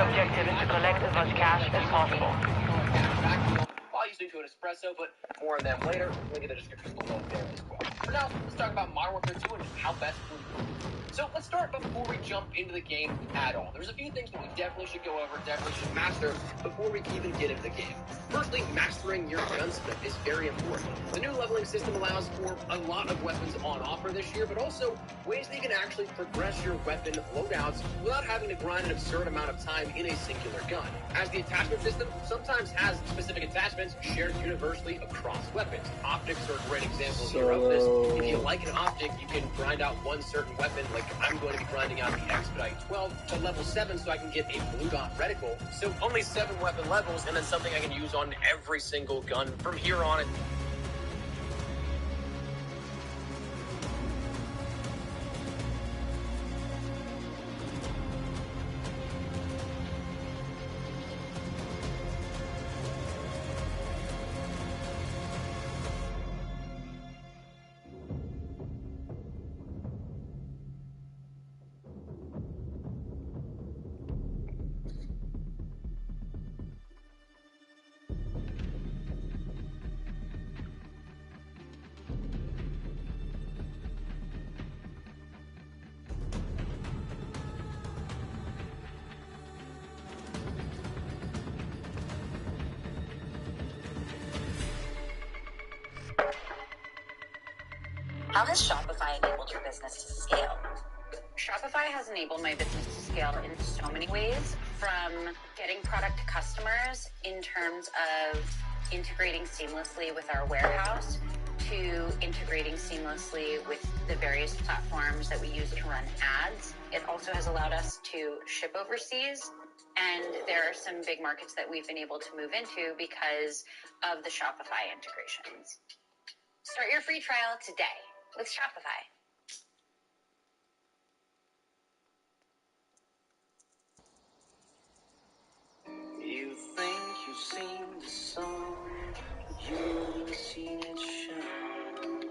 objective is to collect as much cash as possible. I'll use to an espresso, but more on them later. Link in the description below there as well. For now, let's talk about Modern Warfare 2 and how best we work. So let's start before we jump into the game at all. There's a few things that we definitely should go over, definitely should master before we even get into the game. Firstly, mastering your gunsmith is very important. The new leveling system allows for a lot of weapons on offer this year, but also ways that you can actually progress your weapon loadouts without having to grind an absurd amount of time in a singular gun. As the attachment system sometimes has specific attachments shared universally across weapons. Optics are a great example here of this. If you like an optic, you can grind out one certain weapon, like I'm going to be grinding out the Expedite 12 to level 7 so I can get a blue dot reticle. So only 7 weapon levels, and then something I can use on every single gun from here on. How has Shopify enabled your business to scale? Shopify has enabled my business to scale in so many ways, from getting product to customers in terms of integrating seamlessly with our warehouse to integrating seamlessly with the various platforms that we use to run ads. It also has allowed us to ship overseas, and there are some big markets that we've been able to move into because of the Shopify integrations. Start your free trial today with Shopify. You think you've seen the sun, you've seen it shine.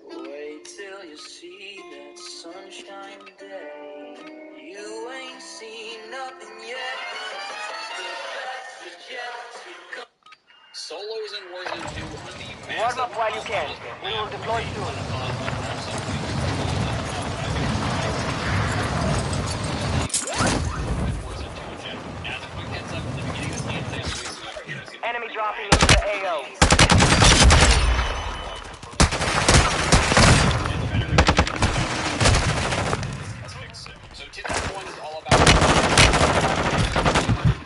Wait till you see that sunshine day. You ain't seen nothing yet. The best is yet to come. Solos in Warzone 2 on the Warm up while you can. We will deploy soon. Enemy dropping into the AO. So 2001 is all about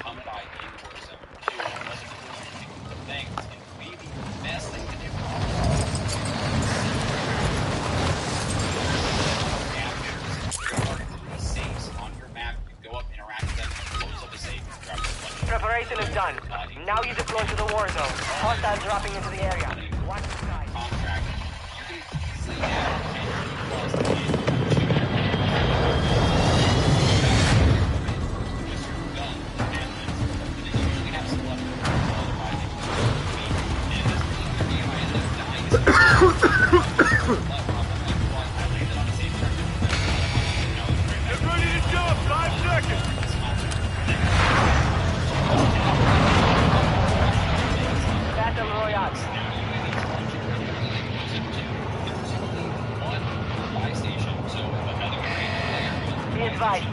come by in Warzone 2. Unless it's the thing, and maybe the best thing to do. Safes on your map. You go up, interact with them, close up the safe, drop the Preparation is done. Now you deploy to the war zone. Hostiles dropping into the area. Watch the side. contract. You can easily add any plus to it.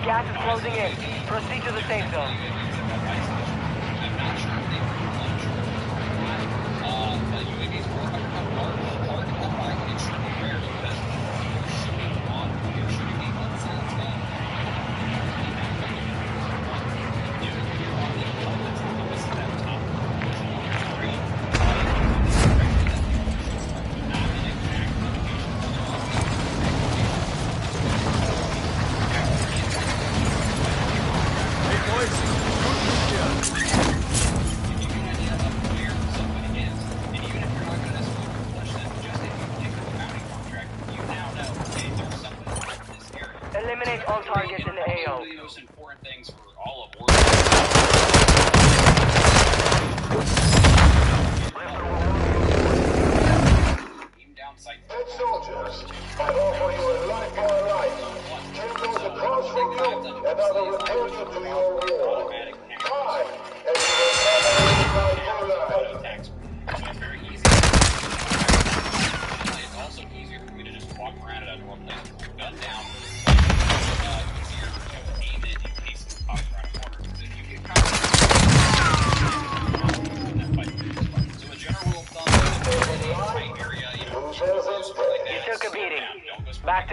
Gas is closing in. Proceed to the safe zone.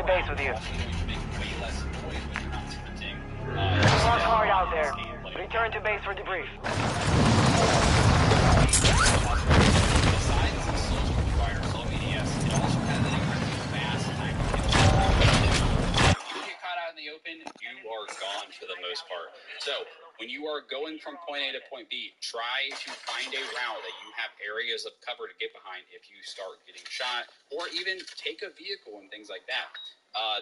base with you. Way less noise when you're not sprinting. Work hard out there. Return to base for debrief. Besides the social provider, slow ADS, it also has an incredibly fast time. If you get caught out in the open, you are gone for the most part. So, when you are going from point A to point B, try to find a route that you have areas of cover to get behind if you start getting shot, or even take a vehicle and things like that.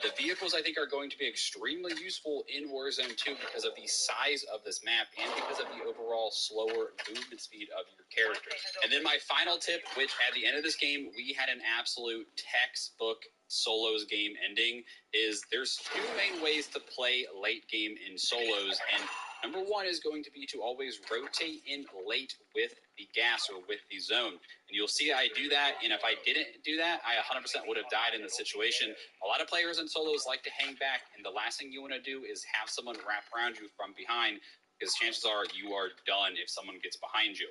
The vehicles, I think, are going to be extremely useful in Warzone 2 because of the size of this map and because of the overall slower movement speed of your character. And then my final tip, which at the end of this game, we had an absolute textbook solos game ending, is there's two main ways to play late game in solos, and number one is going to be to always rotate in late with the gas or with the zone. And you'll see I do that, and if I didn't do that, I 100% would have died in the situation. A lot of players in solos like to hang back, and the last thing you want to do is have someone wrap around you from behind, because chances are you are done if someone gets behind you.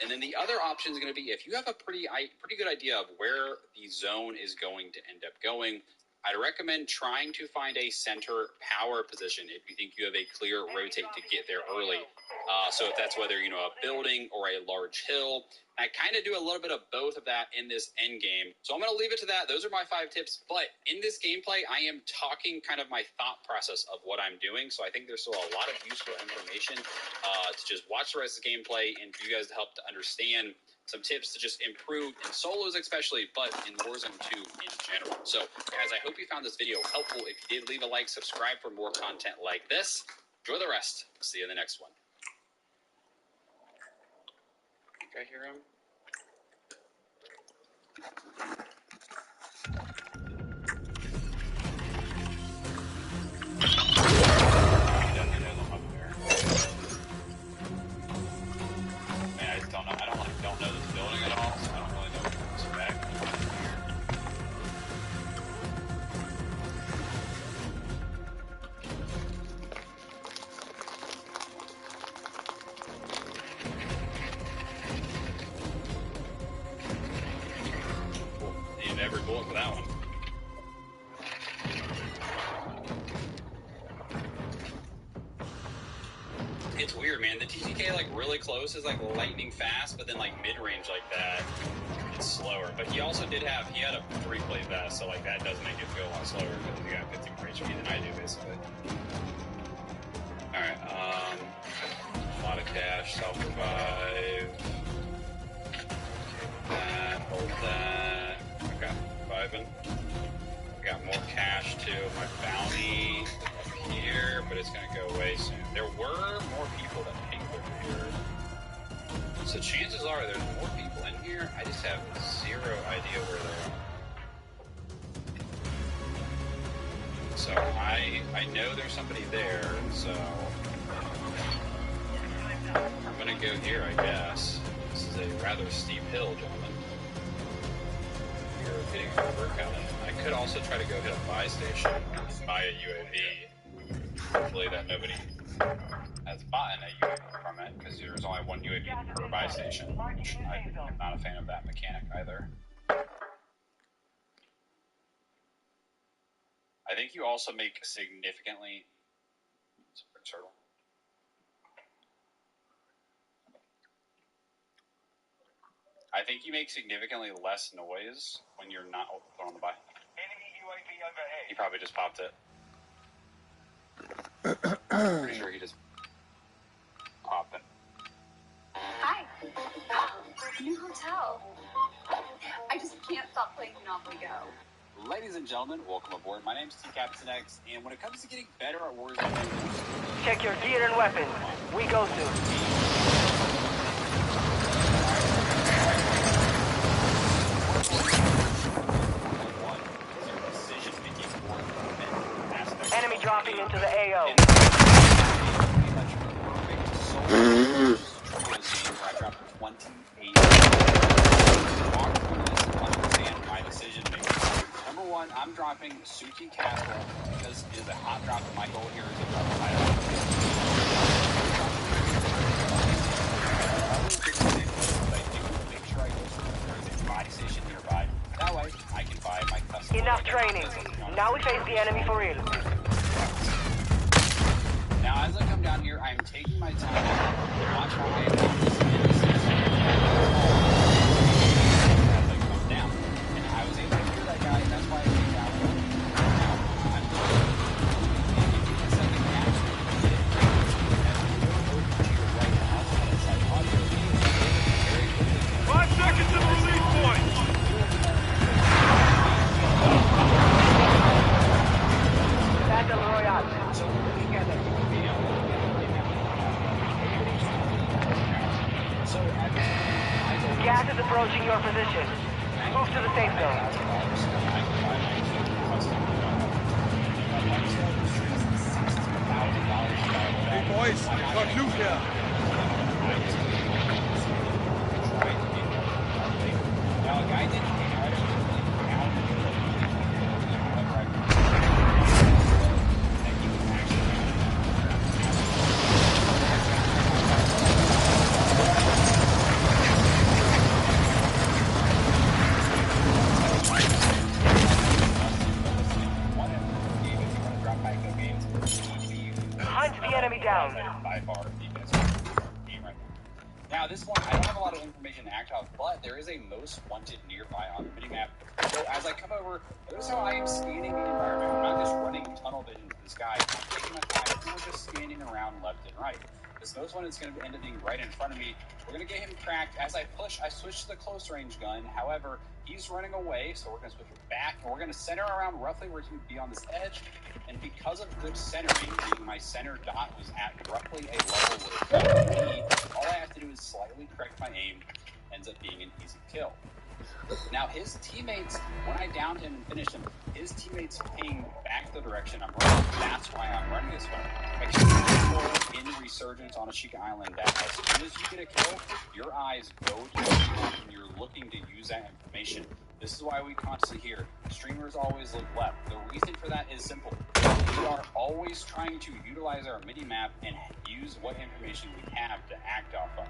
And then the other option is going to be if you have a pretty good idea of where the zone is going to end up going, I'd recommend trying to find a center power position if you think you have a clear rotate to get there early. So if that's whether, a building or a large hill. I kind of do a little bit of both of that in this end game. So I'm going to leave it to that. Those are my 5 tips. But in this gameplay, I am talking kind of my thought process of what I'm doing. So I think there's still a lot of useful information to just watch the rest of the gameplay and for you guys to help to understand some tips to just improve in solos especially, but in Warzone 2 in general. So, guys, I hope you found this video helpful. If you did, leave a like, subscribe for more content like this. Enjoy the rest. See you in the next one. Think I hear him? Every bullet for that one. It's weird, man. The TGK really close is lightning fast, but then mid-range like that, it's slower. But he also had a 3-play vest, so that does make it feel a lot slower because he got 50 more HP than I do, basically. Alright, a lot of cash, self-revive. That, hold that. Okay, vibing. I got more cash too. My bounty up here, but it's gonna go away soon. There were more people that pinged over here. So chances are there's more people in here. I just have zero idea where they are. So I know there's somebody there, so I'm gonna go here, I guess. This is a rather steep hill, gentlemen. You're hitting a workout. I could also try to go hit a buy station and buy a UAV. Hopefully that nobody has bought a UAV from it, because there's only one UAV per buy station, which I'm not a fan of that mechanic either. I think you also make significantly... Turtle. I think you make significantly less noise when you're not throwing the buy. Enemy UAV overhead. He probably just popped it. Pretty sure he just popped it. Hi. New hotel. I just can't stop playing Monopoly Go. Ladies and gentlemen, welcome aboard. My name's TCaptainX, and when it comes to getting better at Warzone, Check your gear and weapons. We go soon. Enemy dropping into the AO. I dropped 28. Understand my decision making. Number one, I'm dropping Suki Castle because it is a hot drop, and my goal here is to drop a high make sure I go to there is a buy station nearby. That way, I can buy my custom. Enough training. Now we face the enemy for real. Now, as I come down here, I'm taking my time to watch my way down this as I come down. And I was able to hear that guy, and that's why I came down. Now, I'm looking. And if you can set the gas, as we go over to your right outside of site audio, very quickly. 5 seconds to the release point! Battle Royale. So we're looking at that video. So Gas is approaching your position. Move to the safe zone. Hey boys, I got loot here. Now, a guy did Hunt the enemy down. by far defense game right now. Now, at this point, I don't have a lot of information to act off, but there is a most wanted nearby on the minimap. So as I come over, notice how I am scanning the environment. I'm not just running tunnel vision to the sky. I'm taking my time, and we're just scanning around left and right. This most one is going to end up being right in front of me. We're going to get him cracked. As I push, I switch to the close range gun. However, he's running away, so we're going to switch it back, and we're going to center around roughly where he would be on this edge. And because of good centering, meaning my center dot was at roughly a level with me, all I have to do is slightly correct my aim. Ends up being an easy kill. Now, his teammates, when I downed him and finished him, his teammates ping back the direction I'm running. That's why I'm running this way. Actually, in Resurgence on Ashika Island, that as soon as you get a kill, your eyes go to the map and you're looking to use that information. This is why we constantly hear streamers always look left. The reason for that is simple. We are always trying to utilize our mini-map and use what information we have to act off of.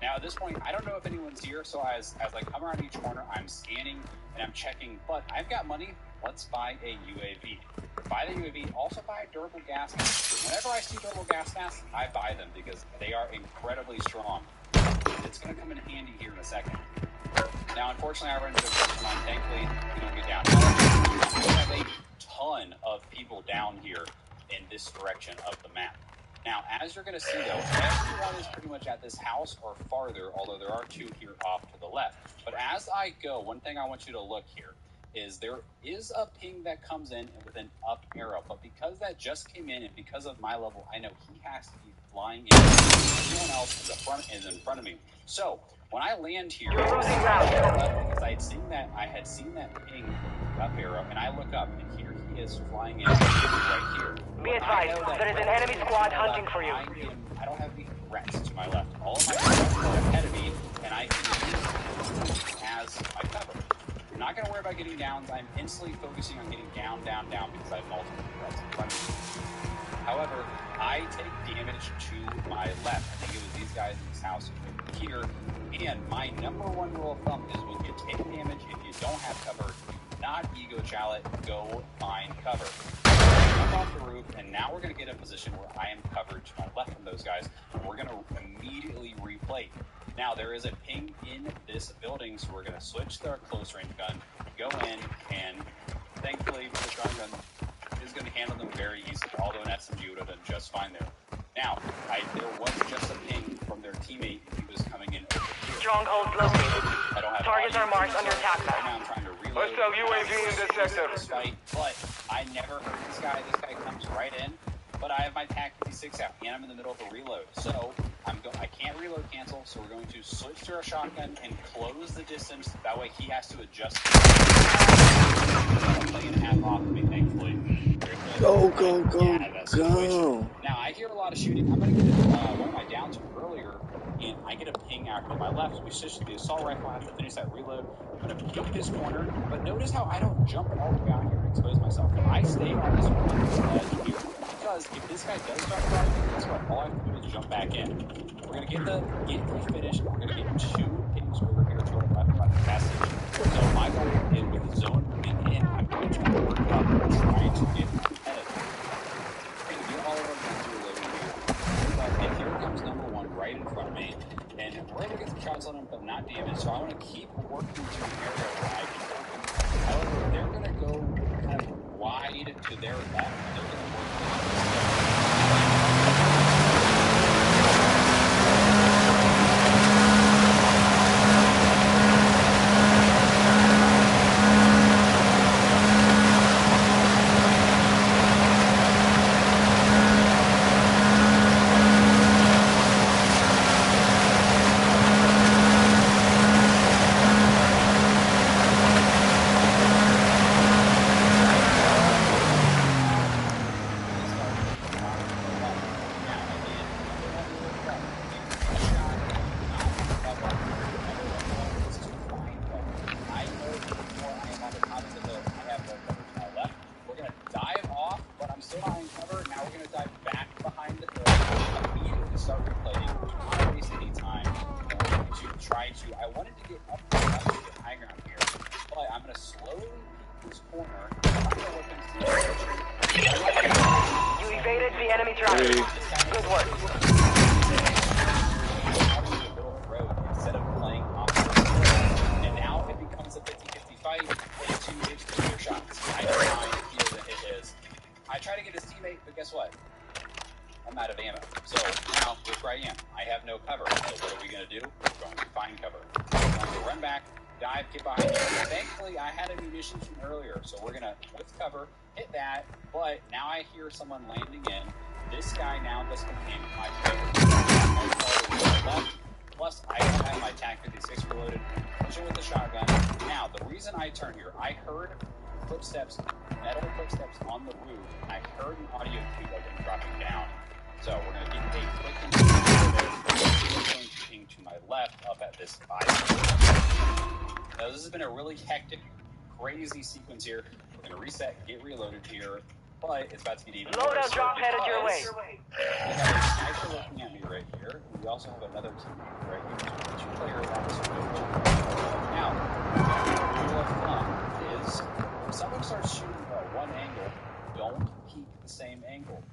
Now, at this point, I don't know if anyone's here, so as I come around each corner, I'm scanning and I'm checking, but I've got money. Let's buy a UAV. Buy the UAV, also buy a durable gas mask. Whenever I see durable gas masks, I buy them because they are incredibly strong. It's going to come in handy here in a second. Now, unfortunately, I run into a person line. Thankfully, we don't get down. We have a ton of people down here in this direction of the map. Now, as you're going to see, though, everyone is pretty much at this house or farther, although there are two here off to the left. But as I go, one thing I want you to look here is there is a ping that comes in with an up arrow. But because that just came in and because of my level, I know he has to be flying in. Everyone else is in front of me. So when I land here, because I had seen that ping up arrow, and I look up, and here he is flying in right here. Be advised, there is an enemy squad hunting for you. I don't have any threats to my left. All of my threats are ahead of me, and I can use them as my cover. I'm not going to worry about getting downs. I'm instantly focusing on getting down, because I have multiple threats in front of me. However, I take damage to my left. I think it was these guys in this house here. And my number one rule of thumb is when you take damage, if you don't have cover, do not ego chow it, go find cover. Jump off the roof, and now we're going to get a position where I am covered to my left from those guys, and we're going to immediately replay. Now, there is a ping in this building, so we're going to switch to our close range gun, go in, and thankfully, the strong gun is going to handle them very easily, although an SMG would have done just fine there. Now, there was just a ping from their teammate who was coming in over here. Strongholds located. I don't have Targets are marked under attack map. Right now I'm trying to reload. Hostile UAV in this sector. Fight, but I never heard this guy. This guy comes right in, but I have my TAC 56 out, and I'm in the middle of a reload. So I can't reload cancel, so we're going to switch to our shotgun and close the distance. That way he has to adjust. Playing half off of me, thankfully. Go. Now, I hear a lot of shooting. I'm going to get one of my downs from earlier, and I get a ping out to my left. We switch to the assault rifle. I have to finish that reload. I'm going to peek this corner, but notice how I don't jump all the way out here and expose myself. I stay on this corner here, because if this guy does jump out, guess what? All I have to do is jump back in. We're going to get the finish. We're going to get two pings over here to our left by the passage. So my goal is with the zone moving in, I'm going which one we're trying to get ahead of them. And get all of our guns reloaded here. And here comes number one right in front of me. And we're able to get some shots on him, but not damage. So I want to keep working to an area where I can work him. However, they're going to go kind of wide to their left. They're going to work I wanted to get up to the high ground here, but I'm going to slowly peek this corner. You evaded the enemy drop. Good work. Instead of playing off, and now it becomes a 50-50 fight with 2 exterior shots. I don't mind if he doesn't hit his. I try to get his teammate, but guess what? I'm out of ammo. So now, look where I am. I have no cover. So what are we going to do? We're going to find cover. We're going to run back, dive, get behind you. Thankfully, I had a munitions from earlier, so we're going to, with cover, hit that. But now I hear someone landing in. This guy now just became my left. Plus, I don't have my TAC 56 reloaded. Pushing with the shotgun. Now, the reason I turned here, I heard footsteps, metal footsteps on the roof, and I heard an audio cue of them dropping down. So we're going to get a quick thing to my left up at this 5. Now this has been a really hectic, crazy sequence here. We're going to reset, get reloaded here, but it's about to get even worse. Loadout drop headed your way. We have a sniper looking at me right here. We also have another teammate right here. So 2 players on this road. Now, the rule of thumb is if someone starts shooting at one angle, don't peek the same angle.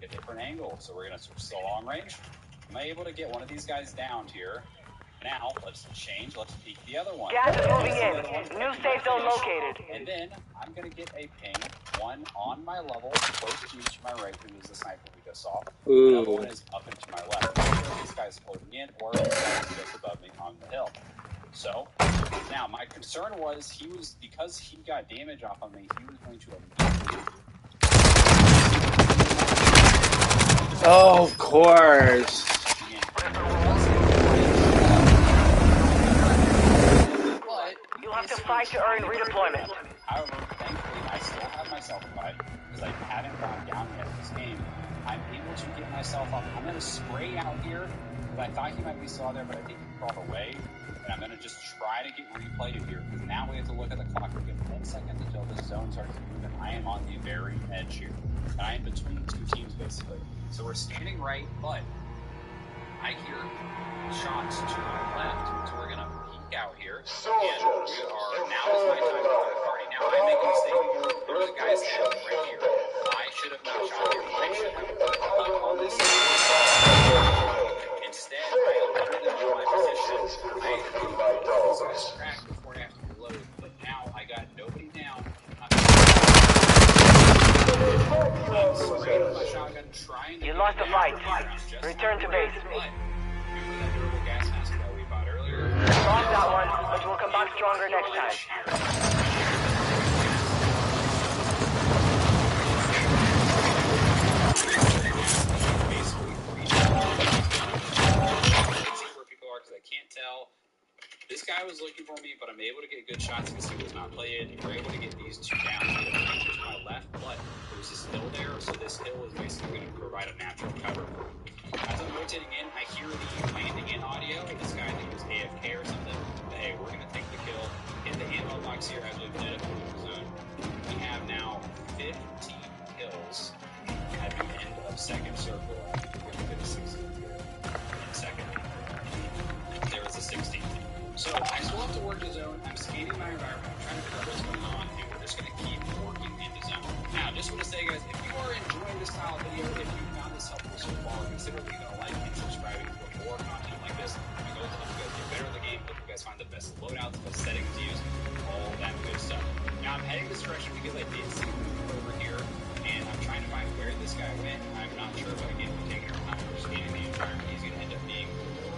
A different angle. So we're going to switch to long range. Am I able to get one of these guys down here? Now, let's change. Let's peek the other one. Gas is moving in. New safe zone located. And then I'm going to get a ping. One on my level, close to my right, who is the sniper we just saw. Another one is up and to my left. This guy's floating in, or this guy's just above me on the hill. So, now my concern was because he got damage off of me, he was going to immediately. Oh, of course. You'll have to fight to earn redeployment. However, thankfully, I still have myself alive because I haven't gone down yet in this game. I'm able to get myself up. I'm going to spray out here because I thought he might be still there, but I think he crawled away. And I'm going to just try to get replayed here because now we have to look at the clock. We have 10 seconds until this zone starts to move, and I am on the very edge here. And I am between 2 teams, basically. So we're standing right, but I hear shots to my left. So we're going to peek out here. And we are, now is my time to third party. Now, I make a mistake. There was a guy's head right here. I should have not shot him. I should have put on this side. Instead, I eliminated my position. I was cracked before I have to reload. But now I got nobody down. You lost the fight. Return to base. Gas mask that we bought earlier. Lost that one, but we'll come back stronger next time. Where people are because I can't tell. This guy was looking for me, but I'm able to get good shots because he was not playing. We're able to get these 2 down. We have a to my left, but there's this hill there, so this hill is basically going to provide a natural cover. As I'm rotating in, I hear the landing in audio. This guy, I think was AFK or something. But hey, we're going to take the kill. Hit the ammo box here as we've did it in the zone. We have now 15 kills at the end of second circle. I think we're going to get a 16 here in second. There was a 16. So I still have to work the zone. I'm scanning my environment. I'm trying to figure out what's going on, and we're just going to keep best loadouts, best settings to use, all that good stuff. Now I'm heading this direction because I did see him over here, and I'm trying to find where this guy went. I'm not sure, but again, we're taking our time, we're scanning the environment. He's going to end up being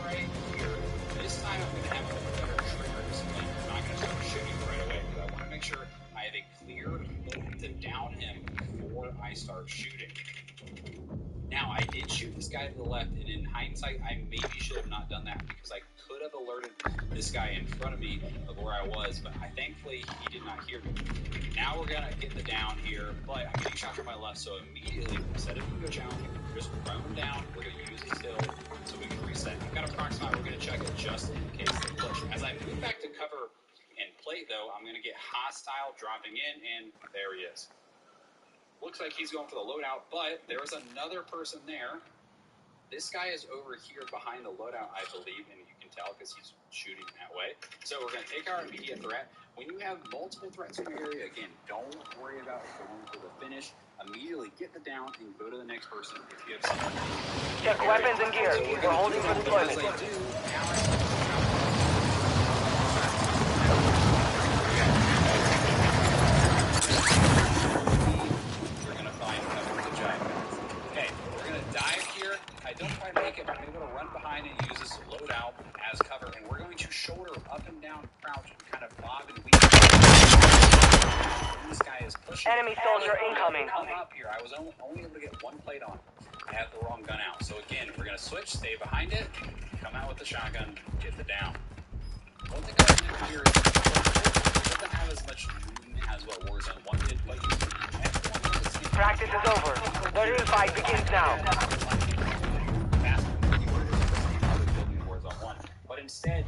right here. This time I'm going to have a better trigger discipline. I'm not going to start shooting right away because I want to make sure I have a clear look to down him before I start shooting. Now, I did shoot this guy to the left, and in hindsight, I maybe should have not done that because I could have alerted this guy in front of me of where I was, but thankfully, he did not hear me. Now we're going to get the down here, but I'm getting shot from my left, so immediately, instead of ego challenge, we're just run him down. We're going to use his hill so we can reset. I've got a proximate. We're going to check it just in case they push. As I move back to cover and plate, though, I'm going to get hostile dropping in, and there he is. Looks like he's going for the loadout, but there is another person there. This guy is over here behind the loadout, I believe, and you can tell because he's shooting that way. So we're going to take our immediate threat. When you have multiple threats in your area, again, don't worry about going for the finish. Immediately get the down and go to the next person if you have someone. Check weapons and gear. We're holding for deployment. As I do, now I don't quite make it, but I'm going to run behind and use this loadout as cover, and we're going to shoulder up and down, crouch, and kind of bob and weave. This guy is pushing. Enemy soldier incoming. Come up here. I was only able to get one plate on. I had the wrong gun out. So again, we're going to switch, stay behind it, come out with the shotgun, get the down. One thing I remember here is it doesn't have as much room as what Warzone 1 did, but practice is over. The real fight begins now. But instead,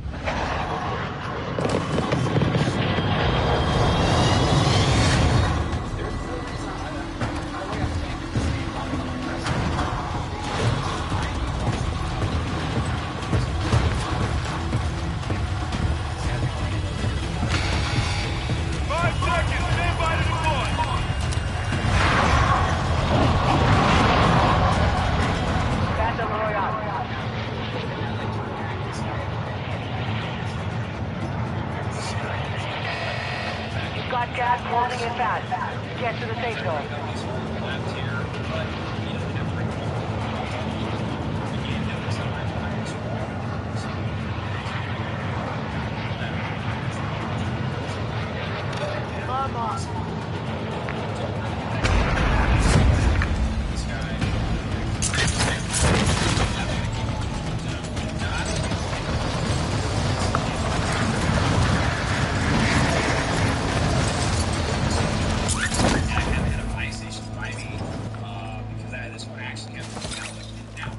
got gas closing in fast. Get to the safe zone.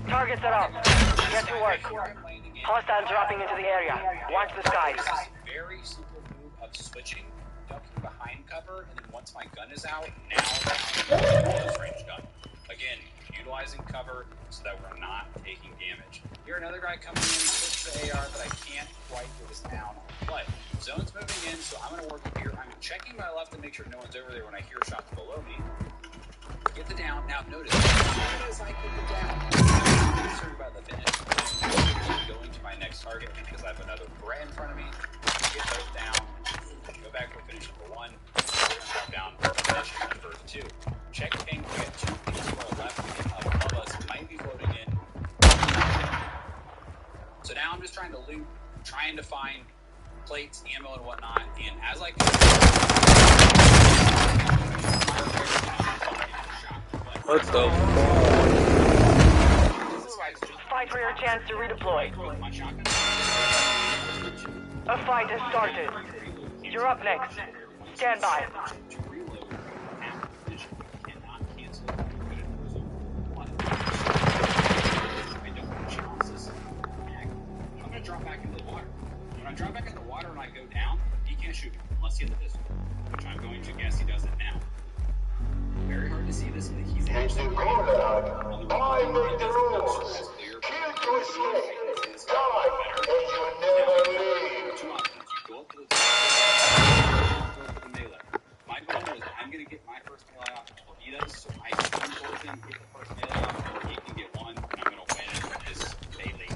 Targets are up. Get to work. Hostiles dropping into the area. Watch the skies. This is a very simple move of switching, ducking behind cover, and then once my gun is out, now close range gun. Again, utilizing cover so that we're not taking damage. Here another guy coming in, switch the AR, but I can't quite get this down. But zone's moving in, so I'm going to work here. I'm checking my left to make sure no one's over there when I hear shots below me. Get the down. Now notice, as soon as I get the down, I'm concerned about the finish. I'm going to my next target because I have another threat in front of me. Get those down. Go back for finish number one. We're going to drop down finish number two. Check ping. We got two things to our left up above us. Might be floating in. So now I'm just trying to loot, trying to find plates, ammo, and whatnot. And as I What the fuck? Fight for your chance to redeploy. A fight has started. You're up next. Stand by. I'm going to drop back into the water. When I drop back in the water and I go down, he can't shoot me unless he has a pistol, which I'm going to guess he does it now. Very hard to see this, but he's actually right on the I make the rules. Kill to escape. Die, and you never leave. Two options. You go up to the melee. My goal is I'm going to get my first melee off before he does, so I can go with him, get the first melee off, and he can get one, and I'm going to win this melee.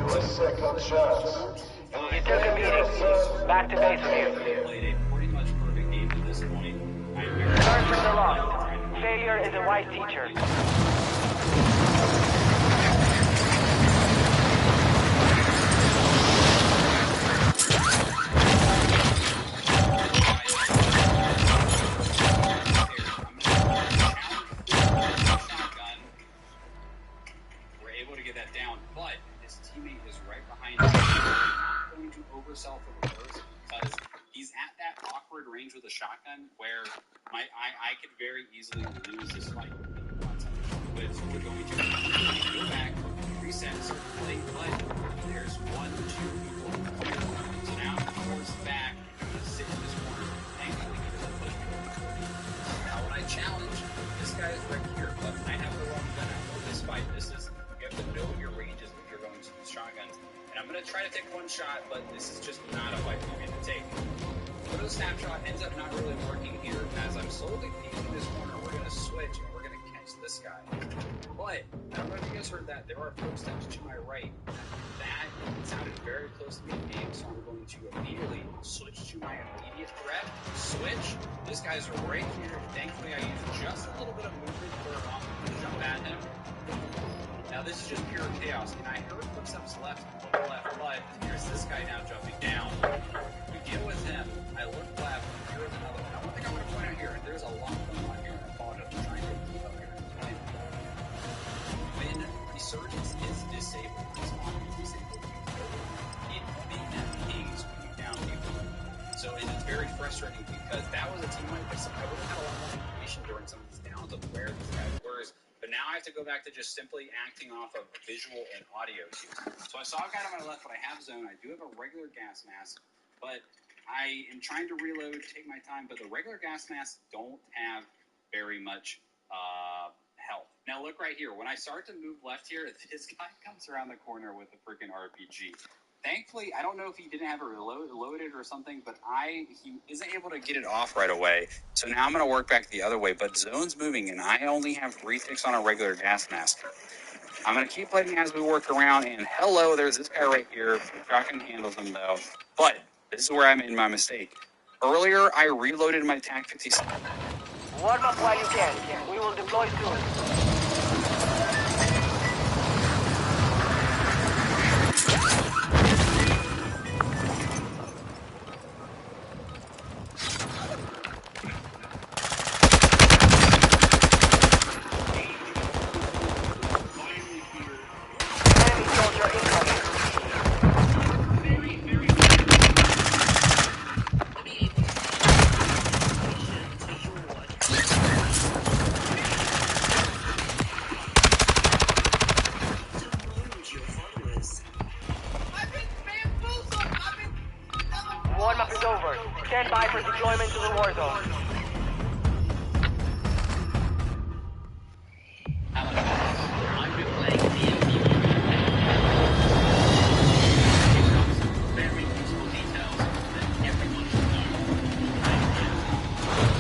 A second shots. You took a beating. Back to base with you. Played a pretty much perfect game to this point. Learn from the loss. Failure is a wise teacher. We're able to get that down, but his teammate is right behind him. I'm not going to oversell for the first because he's at that awkward range with a shotgun where I could very easily lose this fight. But we're going to go back, reset, circulate, but there's 1, 2 people here. So now I'm forced back to sit in this corner. Thankfully, he doesn't push me. Now when I challenge, this guy is right here, but I have the wrong gun out for this fight. This is, you have to know your ranges when you're going to use shotguns. And I'm going to try to take one shot, but this is just not a fight for me to take. Photo snapshot ends up not really working here. As I'm slowly peeking this corner, we're going to switch and we're going to catch this guy. But I don't know if you guys heard that. There are footsteps to my right. That sounded very close to me in game, so I'm going to immediately switch to my immediate threat. Switch. This guy's right here. Thankfully, I used just a little bit of movement for an option to jump at him. Now this is just pure chaos, and I heard footsteps left, but here's this guy now jumping down. You deal with him. I look left. Here's another one. Now, one thing I want to point out here, there's a lot going on here, and I apologize for trying to keep up here. When resurgence is disabled, it's on disabled. It pings when you down people. So it is very frustrating because that was a team I would have had a lot more information during some of these downs of where these guys were. But now I have to go back to just simply acting off of visual and audio cues. So I saw a guy on my left, but I have zone. I do have a regular gas mask, but I am trying to reload, take my time. But the regular gas masks don't have very much health. Now look right here. When I start to move left here, this guy comes around the corner with a freaking RPG. Thankfully, I don't know if he didn't have it loaded or something, but he isn't able to get it off right away. So now I'm going to work back the other way, but zone's moving, and I only have 3 ticks on a regular gas mask. I'm going to keep playing as we work around, and hello, there's this guy right here. Shotgun handles him, though. But this is where I made my mistake. Earlier, I reloaded my TAC 57. Warm up while you can. We will deploy soon. Warm-up is over. Stand by for deployment to the war zone. I've been playing DMV. Very useful details that everyone should know.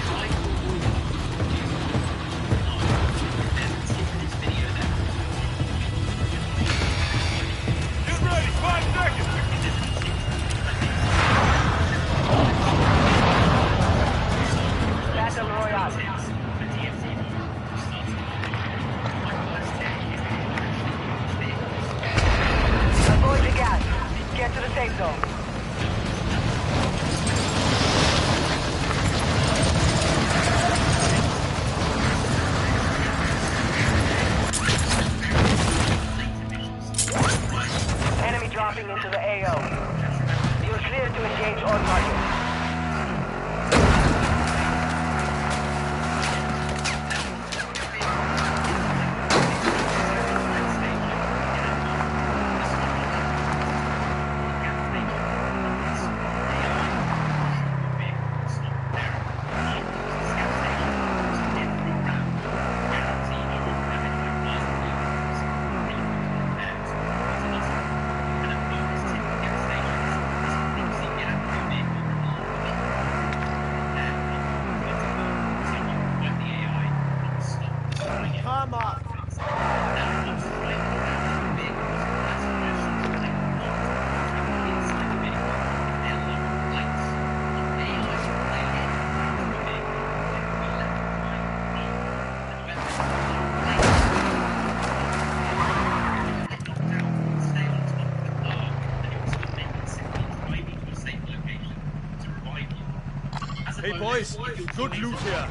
Try to avoid and see this video that Get ready, 5 seconds! Battle Royale. Avoid the gas. Get to the safe zone. Enemy dropping into the AO. You're clear to engage all targets. boys. Good loot here.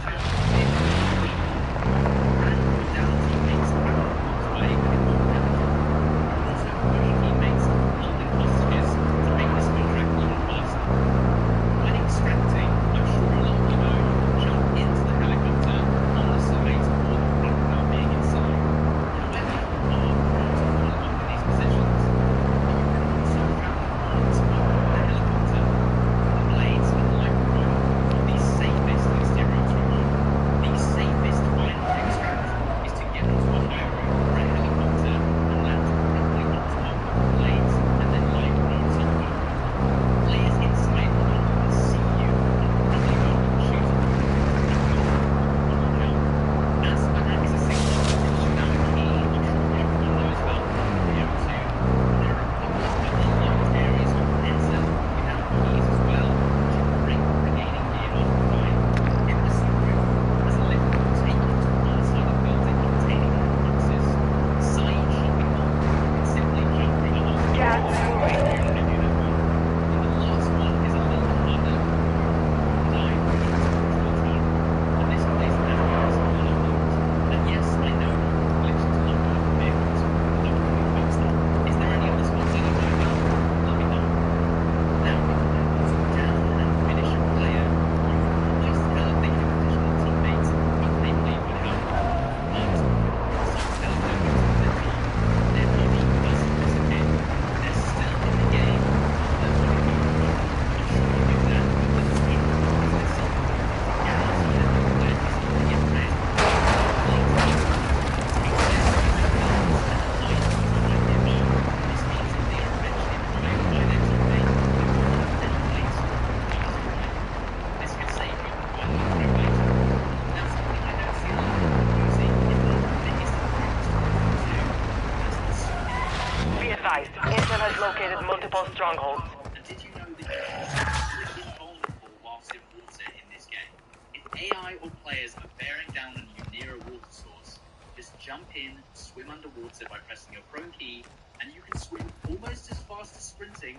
Intel has located multiple strongholds. And did you know that you are completely invulnerable whilst in water in this game? If AI or players are bearing down on you near a water source, just jump in, swim underwater by pressing your prone key, and you can swim almost as fast as sprinting,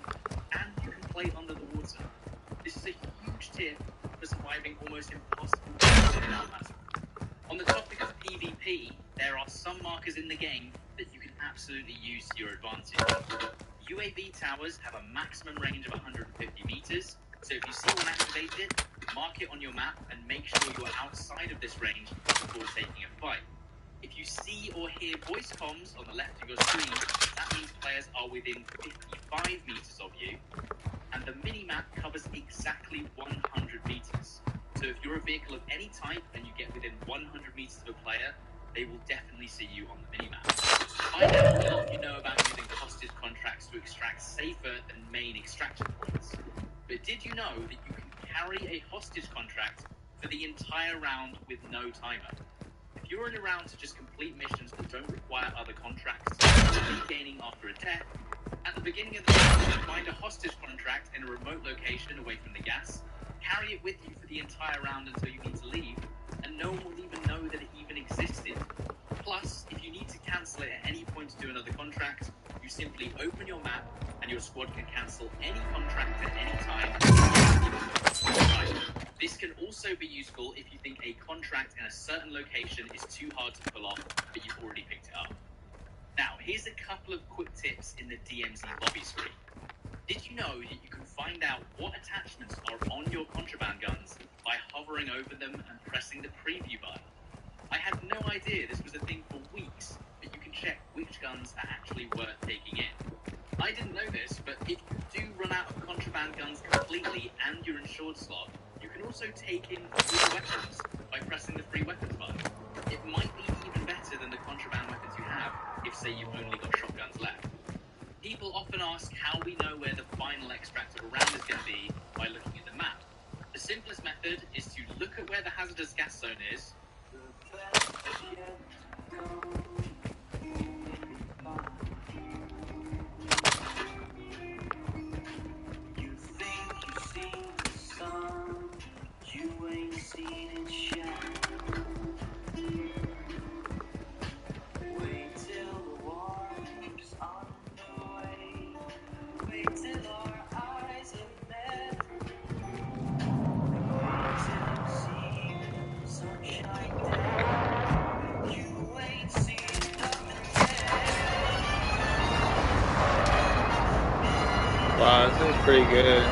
and you can play under the water. This is a huge tip for surviving almost impossible conditions in our matter. On the topic of PvP, there are some markers in the game that you can absolutely use to your advantage. UAV towers have a maximum range of 150 meters, so if you see one activated, mark it on your map and make sure you are outside of this range before taking a fight. If you see or hear voice comms on the left of your screen, that means players are within 55 meters of you, and the mini-map covers exactly 100 meters. So if you're a vehicle of any type and you get within 100 meters of a player, they will definitely see you on the minimap. Find out what you know about using hostage contracts to extract safer than main extraction points. But did you know that you can carry a hostage contract for the entire round with no timer? If you're in a round to just complete missions that don't require other contracts, or gaining after a death, at the beginning of the round, find a hostage contract in a remote location away from the gas, carry it with you for the entire round until you need to leave, and no one will even know that it even existed. Plus, if you need to cancel it at any point to do another contract, you simply open your map and your squad can cancel any contract at any time. This can also be useful if you think a contract in a certain location is too hard to pull off, but you've already picked it up. Now, here's a couple of quick tips in the DMZ lobby screen. Did you know that you can find out what attachments are on your contraband guns by hovering over them and pressing the preview button? I had no idea this was a thing for weeks, but you can check which guns are actually worth taking in. I didn't know this, but if you do run out of contraband guns completely and your insured slot, you can also take in free weapons by pressing the free weapons button. It might be even better than the contraband weapons you have if, say, you've only got shotguns left. People often ask how we know where the final extract of a round is going to be by looking at the map. The simplest method is to look at where the hazardous gas zone is, You think you've seen the sun, you ain't seen it shine. Wait till the war's on the way. Wait till our eyes have met. Wait till Wow, this is pretty good.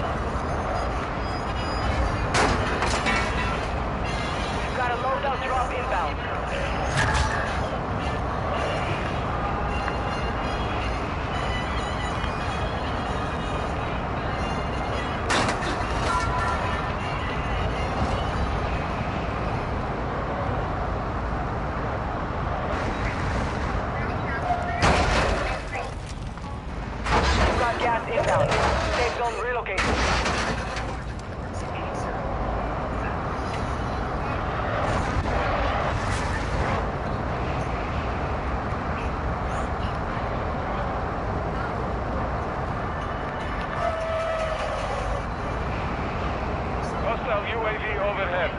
We've got a loadout drop inbound. We've got gas inbound. Safe zone relocated. Hostile UAV overhead.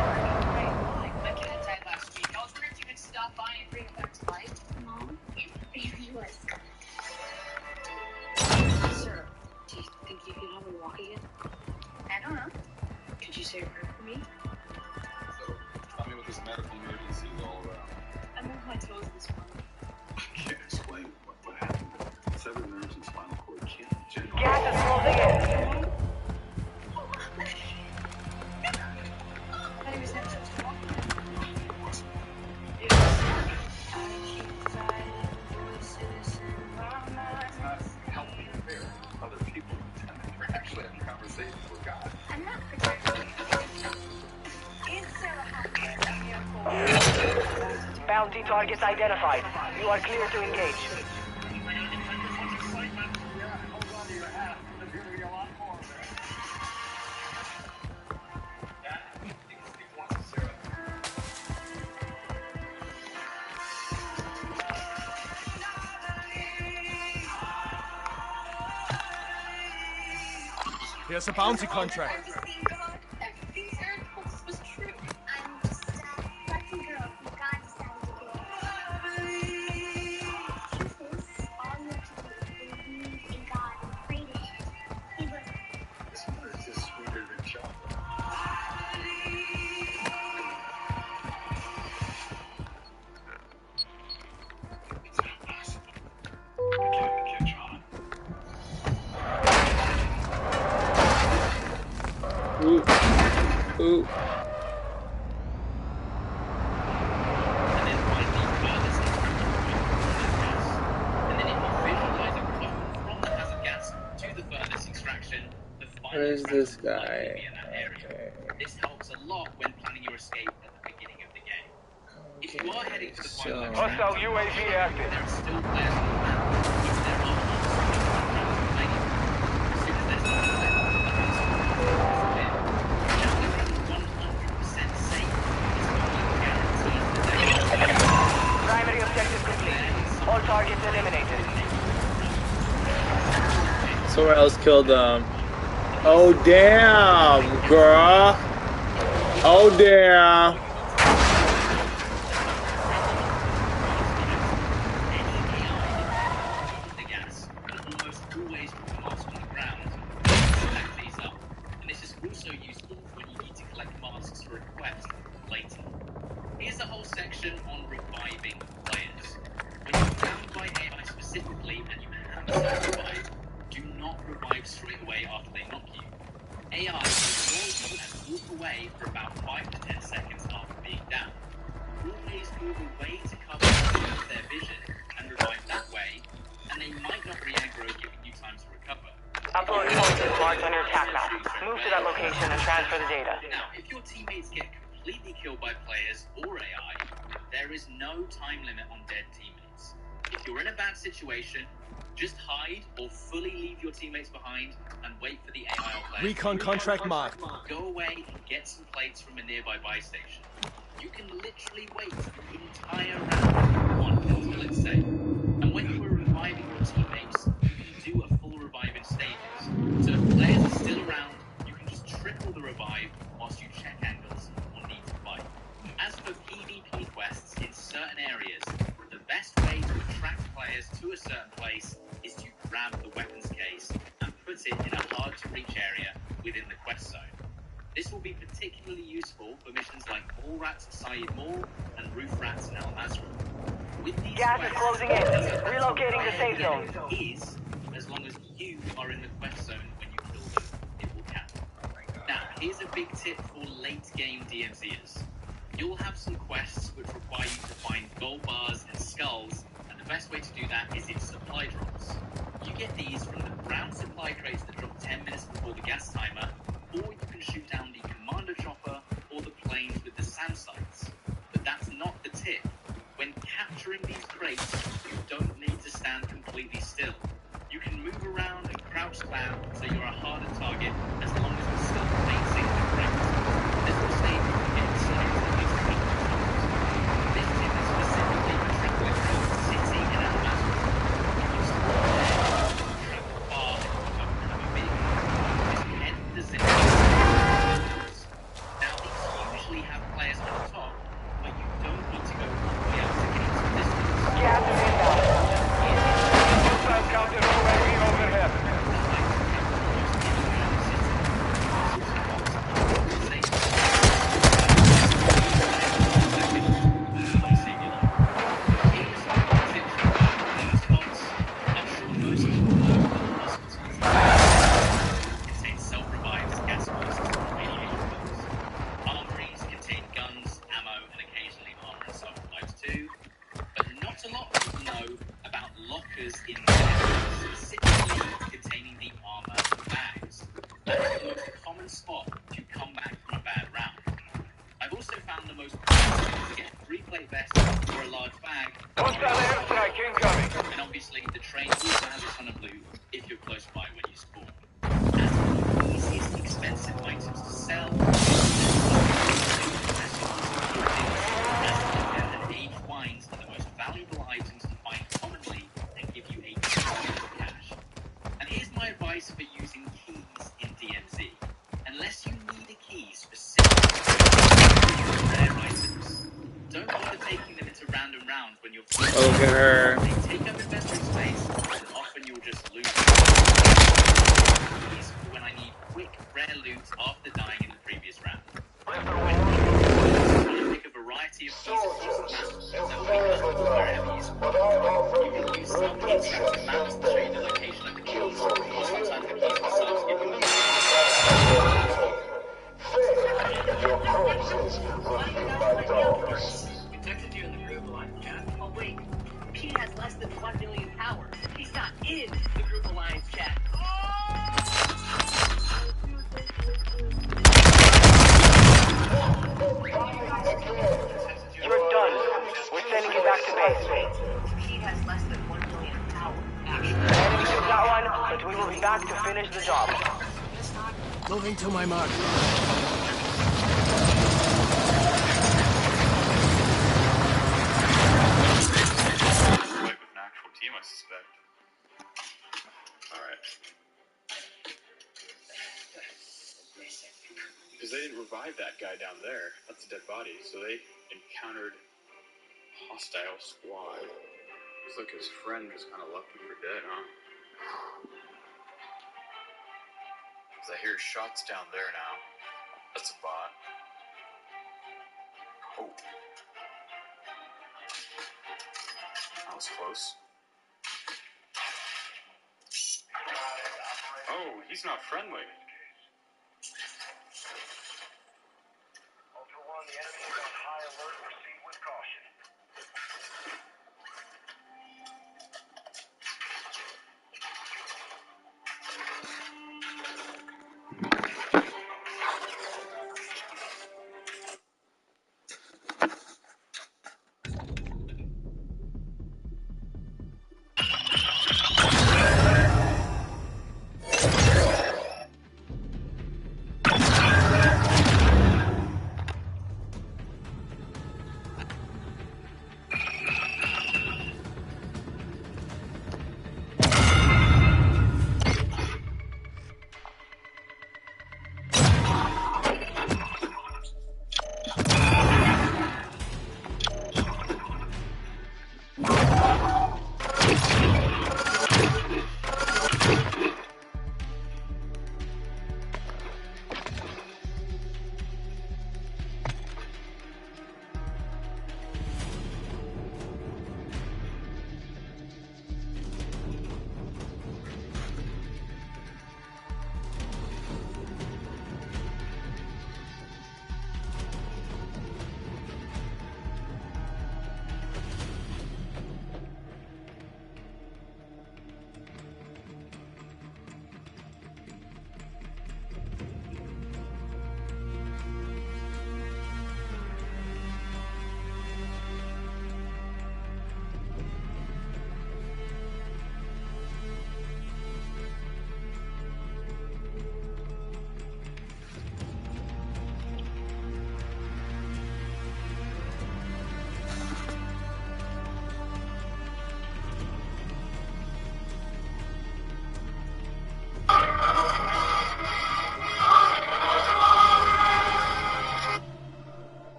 My cat died last week. I was wondering if you could stop by and bring it back to life. Mom, it really was good. Sir, do you think you can have a walk again? I don't know. Could you say a prayer for me? So, tell me what this medical emergency is all about. I moved my toes this morning. I can't explain what happened. Severed nerves and spinal cord can't generally. Gas is closing in. I thought he was never supposed to walk again. It's not helping fair. Other people pretend that you're actually having conversations with God. I'm not pretending. Is Sarah happy? Bounty targets identified. You are clear to engage. Here's a bounty contract. Everything Sarah told us was true. I'm just a lucky girl who God decided to be. Truth is, all you have to do is believe in God and pray to Him. He will. This one is just sweeter than chocolate. It's not possible. I can't catch on. Ooh. Ooh. And then find the furthest extraction point from the gas. And then if you visualize a cone from the hazard gas to the furthest extraction, the final What is extraction this will likely guy? be in that area. Okay. This helps a lot when planning your escape at the beginning of the game. If you are heading to the final So- extraction, Hostile UAV active. there are still players on the ground. If there are monsters on the ground playing, as soon as there's no threat, now living 100% safe is what guarantees the day. Primary objective complete. All targets eliminated. Someone else killed them. Oh damn, girl. Oh damn. The gas will almost always put masks on the ground to stack these up. And this is also useful when you need to collect masks for a quest later. Here's a whole section on reviving players. When you're found by AI specifically and you have to revive, do not revive straight away after they knock you. AI will ignore you and walk away for about 5 to 10 seconds after being down. Always move away to cover their vision and revive that way, and they might not re-aggro, giving you time to recover. Upload point is marked on your attack map. Move to that location and transfer the data. Now, if your teammates get completely killed by players or AI, there is no time limit on dead teammates. If you're in a bad situation, just hide or fully leave your teammates behind and wait for the AI or players. Recon contract marked. Go away and get some plates from a nearby buy station. You can literally wait the entire round until it's safe. And when you are reviving your teammates, you can do a full revive in stages. So if players are still around, you can just triple the revive whilst you check angles or need to fight. As for PvP quests in certain areas, the best way to attract players to a certain place is to grab the weapons case and put plant it in a hard-to-reach area within the quest zone. This will be particularly useful for missions like Mall Rats at Saeed Mall and Roof Rats in Al Mazrah. With these Gas is closing in. Relocating to safe zone. Is, as long as you are in the quest zone when you kill them, it will count. Now, here's a big tip for late-game DMZers. You'll have some quests which require you to find gold bars and skulls, and the best way to do that is in supply drops. You get these from the brown supply crates that drop 10 minutes before the gas timer, or you can shoot down the commander chopper or the planes with the SAM sights. But that's not the tip. When capturing these crates, you don't need to stand completely still. You can move around and crouch spam so you're a harder target as long as you're still facing the crate. This will save you from getting sniped at least a couple of times. This tip is specifically for traveling from the city in Al Mazrah. If you spawn there, travel far and you don't have a vehicle, just head for the zip lines. Now, these usually have players on the top, but you don't need to go all the way out to gain some distance. Gas is inbound. Hostile counter UAV overhead. Contains self-revives, gas masks, and radiation bombs. Armories contain guns, ammo, and occasionally armor and self-revives too. But not a lot of people know about lockers in there, specifically containing the armor bags. That's the most common spot to come back from a bad round. I've also found the most common way to get a 3-plate vest or a large bag. Hostile airstrike incoming. And obviously, the train also has a ton of loot if you're close by when you spawn. As one of the easiest expensive items to sell, as and age wines are the most valuable items to find commonly and give you a ton of cash. And here's my advice for using keys in DMZ. Unless you need a key specifically for rare items, don't bother taking them into random rounds when you're Look at her. They take up inventory space, and often you'll just lose them. Keys for when I need quick, rare loot after dying in the previous round. You pick a variety of keys across the map that will be helpful wherever you spawn. You can use some interactive maps to show you the location of the keys, or sometimes the keys themselves give you a Your corpses will be my dogs. We texted you in the group alliance chat. Oh wait, P has less than 1 million power. He's not in the group alliance chat. You're done. We're sending you back to base. P has less than 1 million power. Actually, Enemy took that one, but we will be back to finish the job. Moving to my mark. Right with an actual team, I suspect. Alright. Because they didn't revive that guy down there. That's a dead body. So they encountered a hostile squad. Looks like his friend was kind of lucky for dead, huh? Because I hear shots down there now. That's a bot. Oh. That was close. Oh, he's not friendly. Ultra One, the enemy is on high alert. Proceed with caution.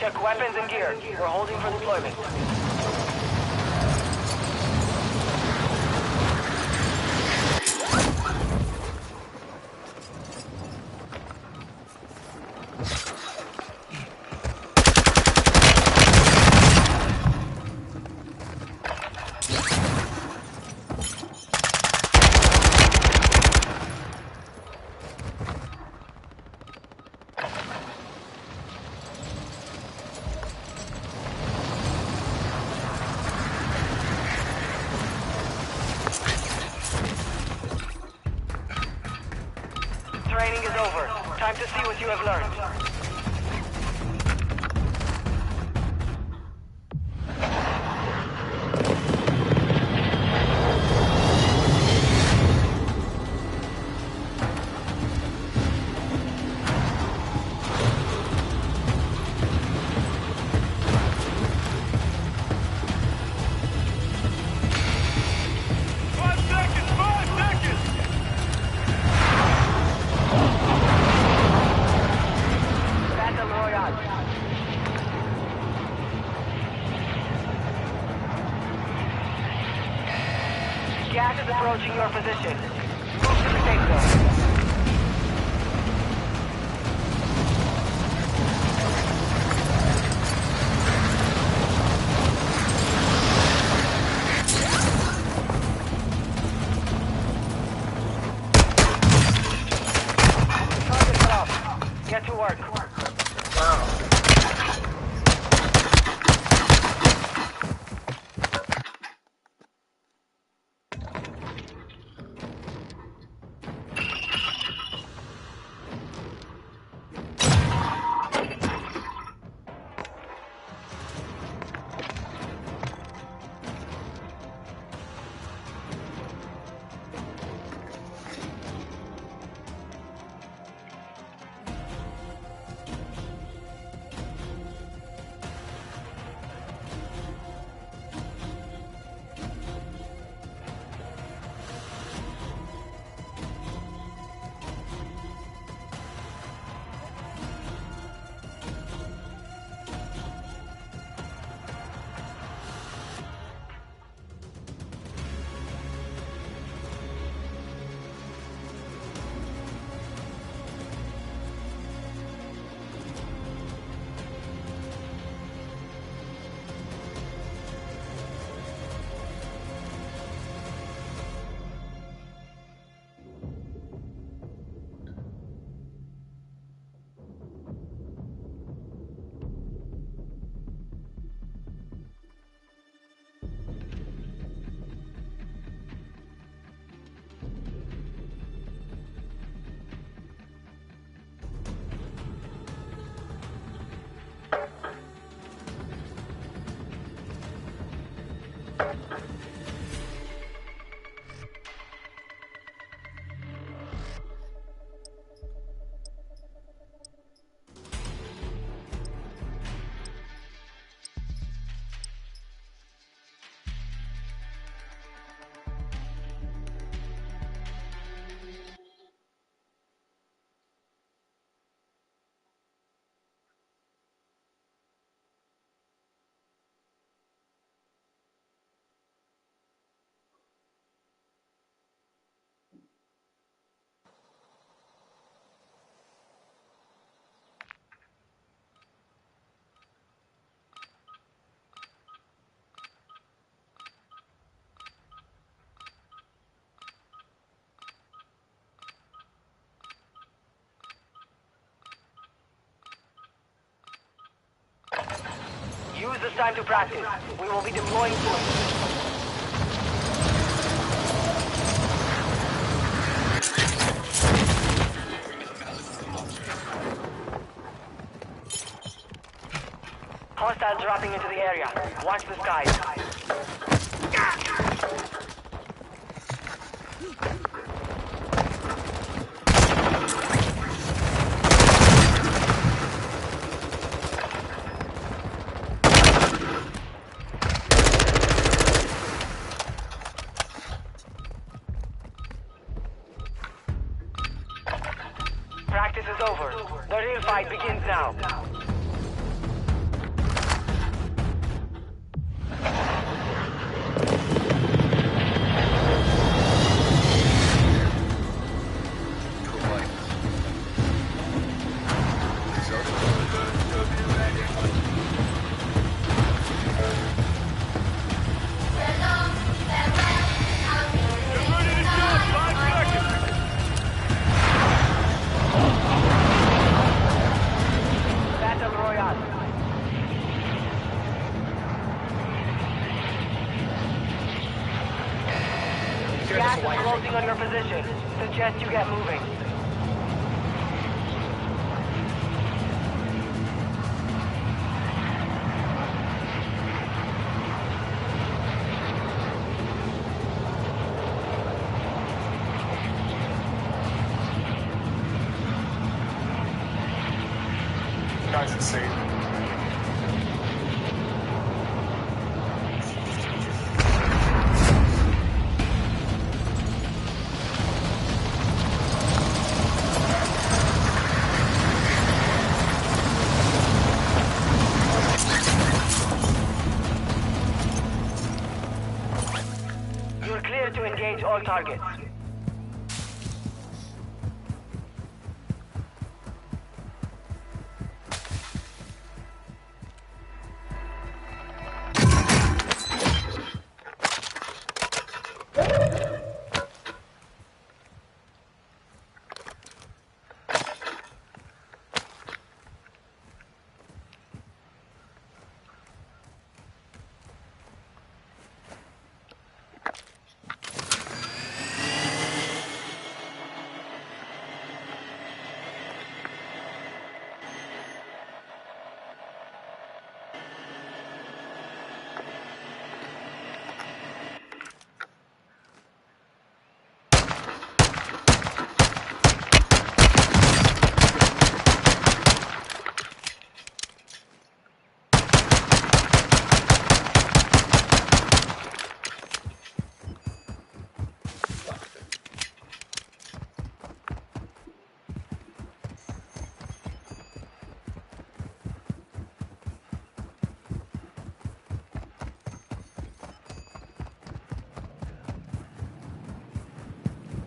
Check weapons and gear. We're holding for deployment. Training is over. Time to see what you have learned. Battle Royale. Gas is approaching your position. Move to the safe zone. Target cut off. Get to work. Use this time to practice. We will be deploying soon. Hostiles dropping into the area. Watch the skies. Practice is over. The real fight begins now. on your position. Suggest you get moving. Guys, it's safe. You're clear to engage all targets.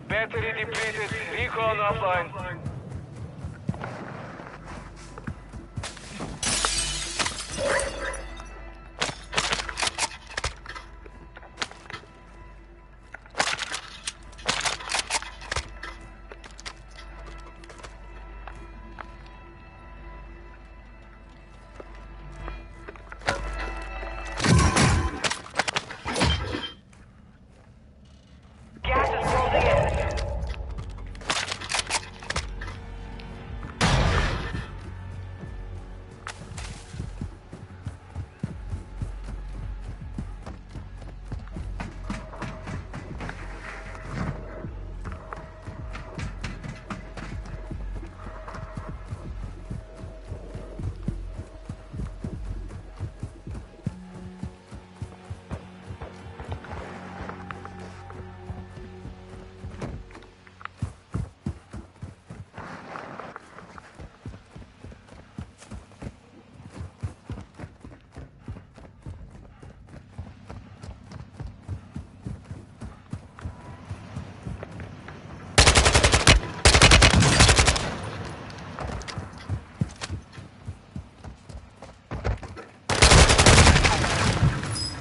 Battery depleted. Recon offline. Gas is closing in.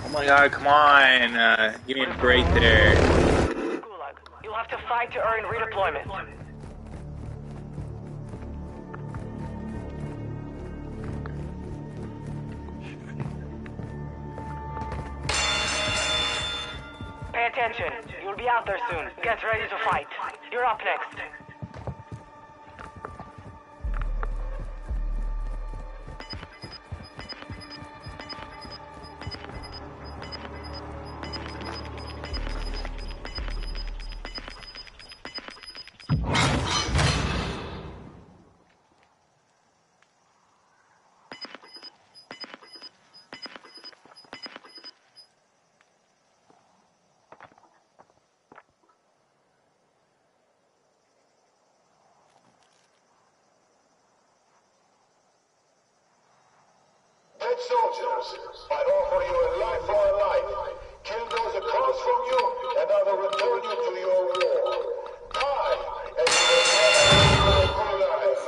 Oh my god, come on. Give me a break there. Gulag. You'll have to fight to earn redeployment. Pay attention. You'll be out there soon. Get ready to fight. You're up next. Dead soldiers, I offer you a life for a life. Kill those across from you, and I will return you to your war. Die, and you will never go alive.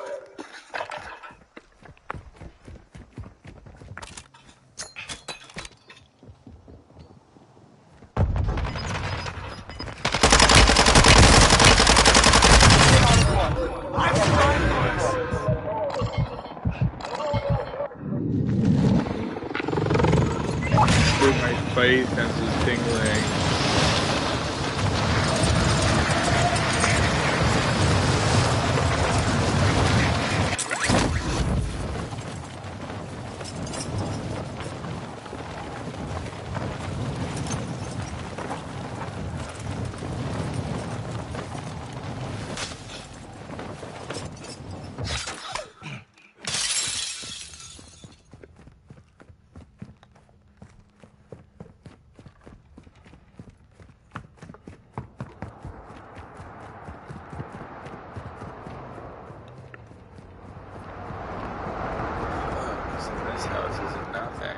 Dude, my spidey sense is tingling. these houses and nothing.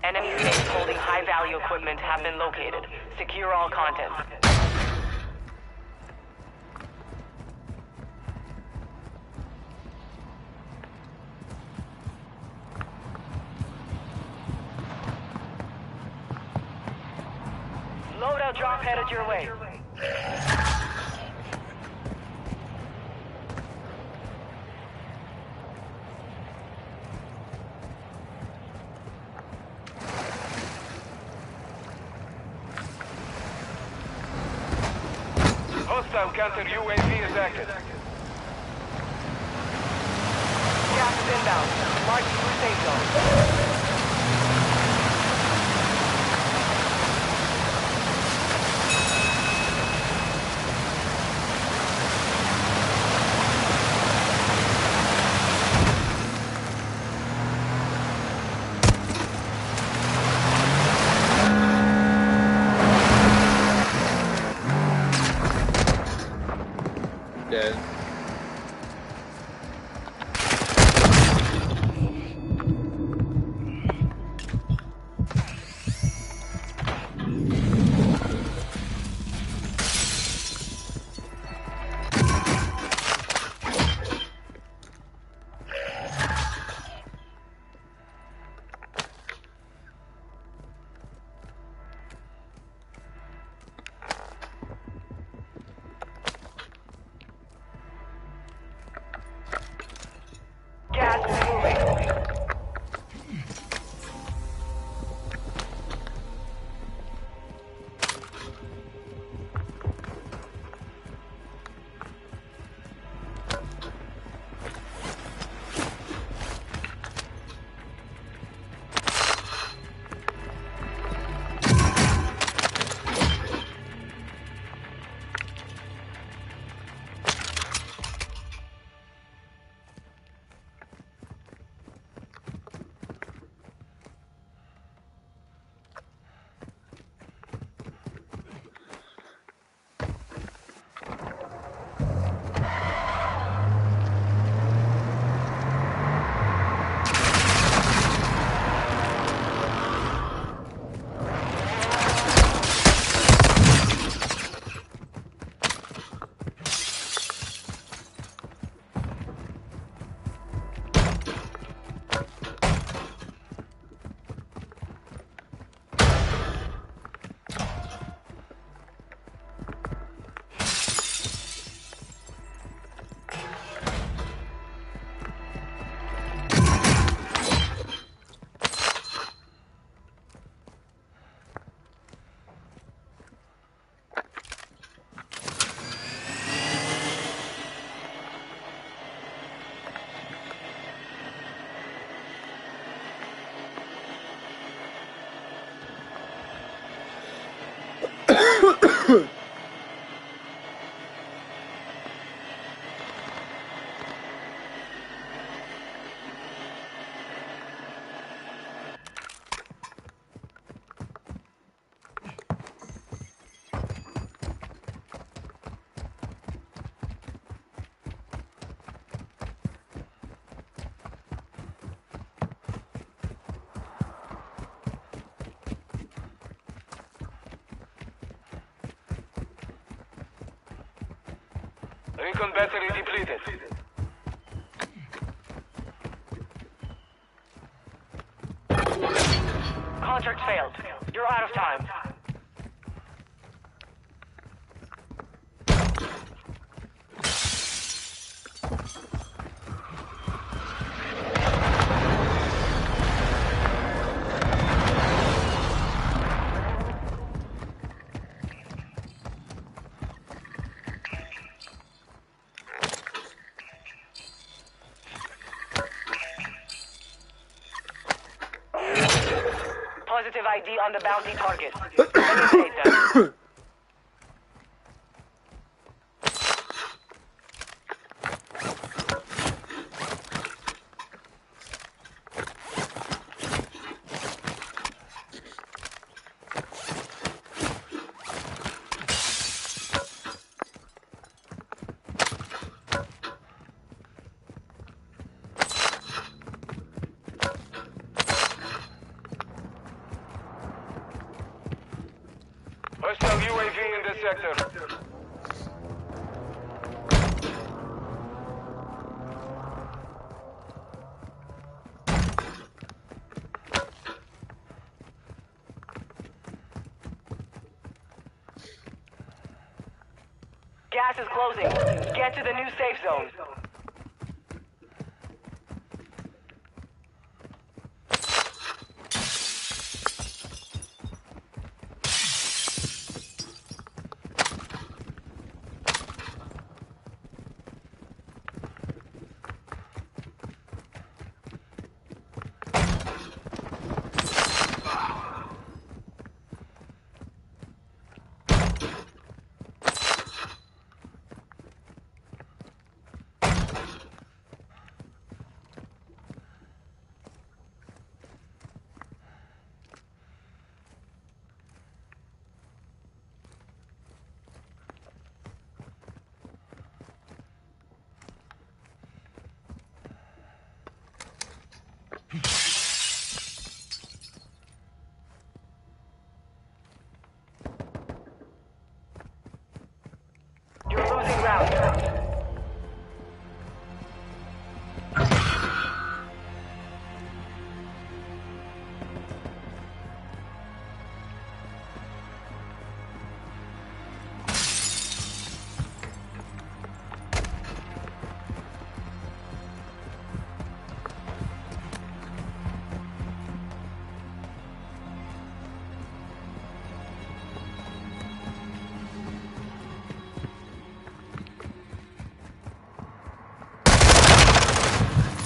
Enemy safes holding high-value equipment have been located. Secure all contents. Loadout drop headed your way. Hostile counter UAV is active. Gas is inbound. Mark through safe zone. Dead. Gas is moving. Recon battery depleted. Contract failed. You're out of time. positive ID on the bounty target. Eliminate them. Hostile UAV in this sector. Gas is closing. Get to the new safe zone. You're losing ground.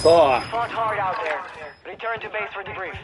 Fuck. Fought hard out there. Return to base for debrief.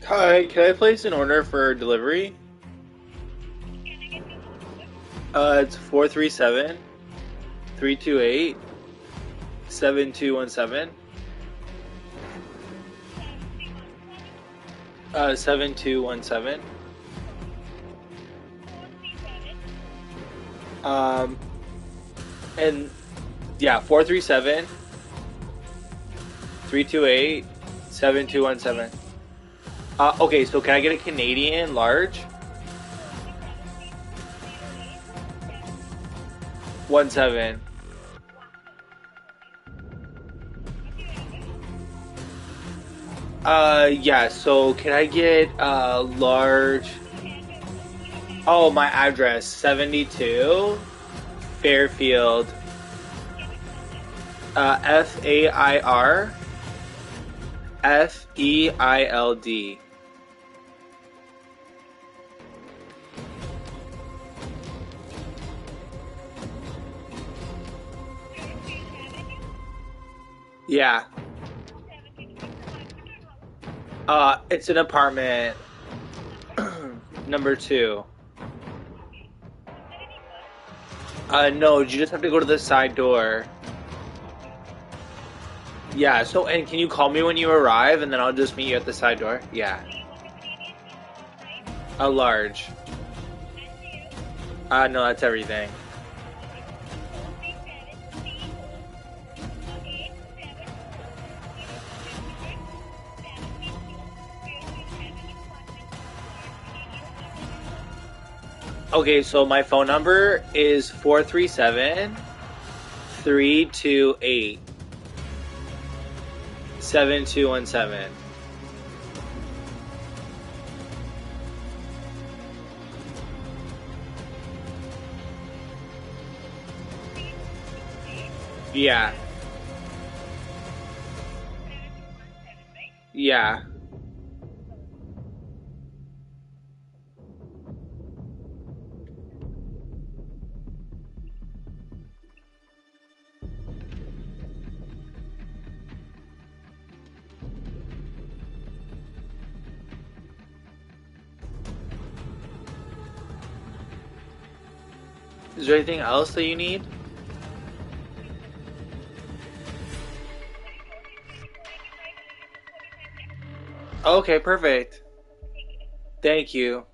Hi, can I place an order for delivery? It's 437 328 7217. 7217. And yeah, 437 328 7217. Okay, so can I get a Canadian large? 17. Yeah, so can I get a large? Oh, my address, 72 Fairfield. Fairfield. Yeah. It's an apartment. Number 2. No, you just have to go to the side door. Yeah, so, and can you call me when you arrive, and then I'll just meet you at the side door? Yeah. A large. No, that's everything. Okay, so my phone number is 437 328 7217. Yeah. Yeah. Is there anything else that you need? Okay, perfect. Thank you.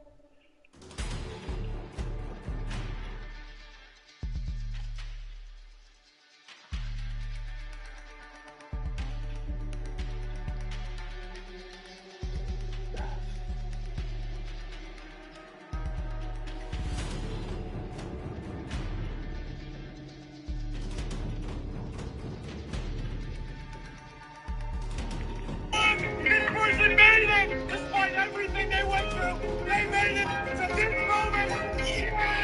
This person made it! Despite everything they went through, they made it to this moment! Yeah!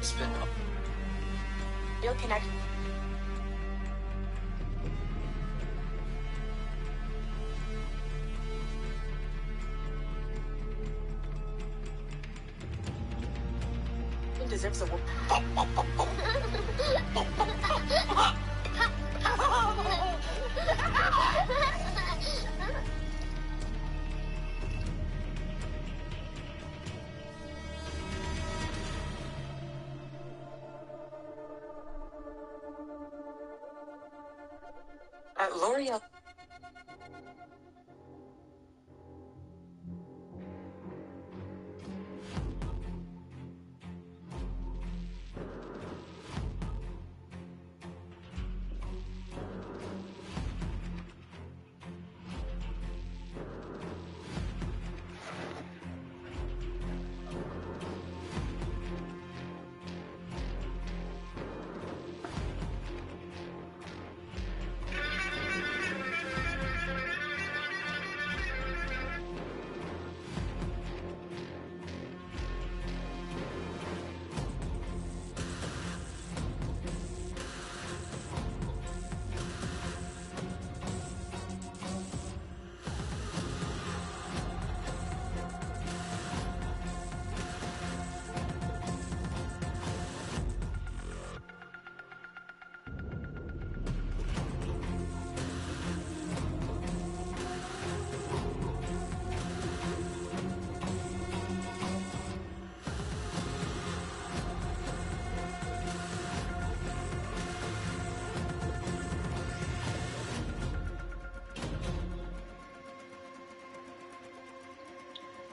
Spin up. You'll connect. He deserves a whoop. L'Oreal.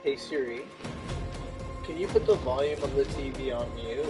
Hey Siri, can you put the volume of the TV on mute?